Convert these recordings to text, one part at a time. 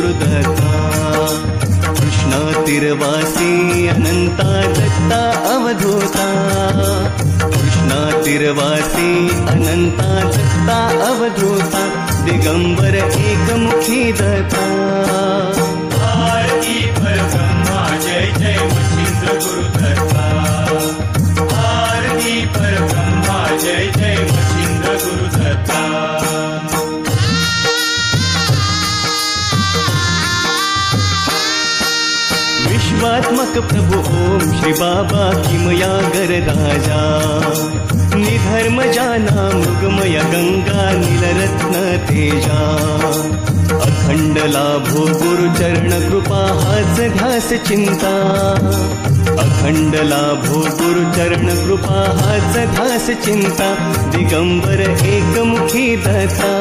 गुरुदत्ता कृष्णातीरवासी अनंता दत्ता अवधूता कृष्णातीरवासी अनंता दत्ता अवधूता दिगंबर एकमुखी दत्ता आरती परब्रह्मा जय जय मच्छिंद्र गुरुदत्ता आरती परब्रह्मा जय जय मच्छिंद्र गुरुदत्ता विश्वात्मक प्रभु ओम श्री बाबा किमया गरराजा निधर्म जाना मृगमय गंगा नीलरत्न तेजा अखंड लाभो गुरुचरण कृपा हाच ध्यास चिंता अखंड लाभो गुरुचरण कृपा हाच ध्यास चिंता दिगंबर एकमुखी दत्ता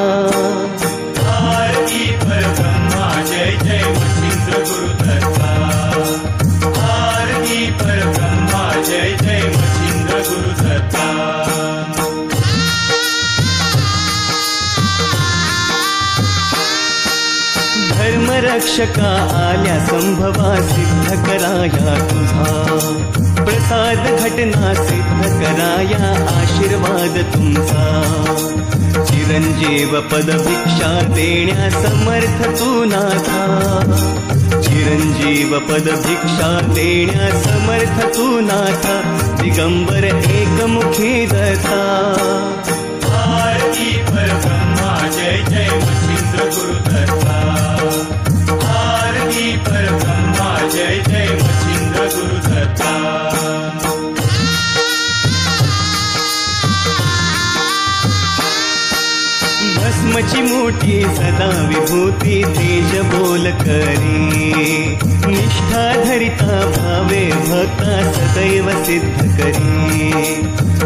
आरती परब्रह्मा जय जय मच्छिंद्र गुरुदत्ता आरती परब्रह्मा जय जय मच्छिंद्र गुरुदत्ता धर्मरक्षका आल्या संभवा सिद्ध कराया तुझा प्रसाद घटना सिद्ध कराया आशीर्वाद तुमचा चिरंजीव पद भिक्षा देण्या समर्थ तू नाथा चिरंजीव पद भिक्षा देण्या समर्थ तू नाथा दिगंबर एकमुखी दत्ता आरती परब्रह्मा जय जय मच्छिंद्र गुरुदत्ता आरती परब्रह्मा जय जय मच्छिंद्र गुरुदत्ता भस्मची मोठी सदा विभूती तेज बोल करी निष्ठा धरिता भावे भक्ता सदैव सिद्ध करी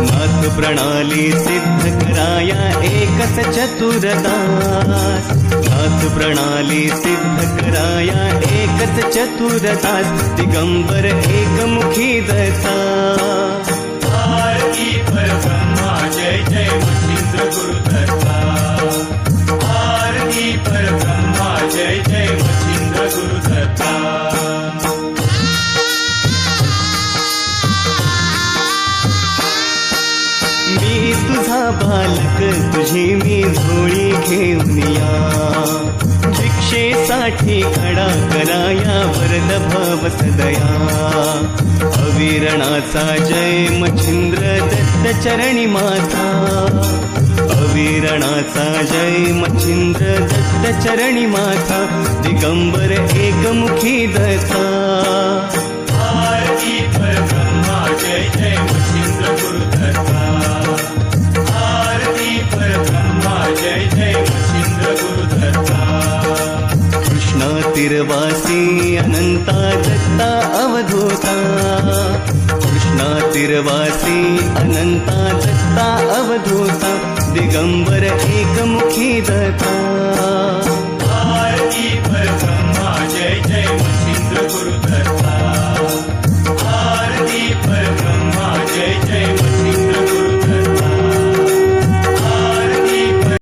नाथ प्रणाली सिद्ध कराया एकच चतुरदास नाथ प्रणाली सिद्ध कराया एकच चतुरदास दिगंबर एकमुखी दत्ता आरती परब्रह्मा जय जय मच्छिंद्र गुरुदत्ता आरती परब्रह्मा जय जय मच्छिंद्र गुरुदत्ता मी तुझा बालक तुझी मी झोळी घेऊनिया भिक्षेसाठी खडा कराया वरद भव सदया अविरणाचा जय मच्छिंद्र दत्त चरणी माता अविरणाचा जय मच्छिंद्र दत्त चरणी माता दिगंबर एकमुखी दत्ता आरती परब्रह्मा जय जय मच्छिंद्र गुरुदत्ता आरती परब्रह्मा जय जय मच्छिंद्र गुरुदत्ता कृष्णातीरवासी अनंता दत्ता अवधूता कृष्णातीरवासी अनंता दत्ता अवधूता दिगंबर एकमुखी दत्ता आरती परब्रह्मा जय जय मच्छिंद्र गुरुदत्ता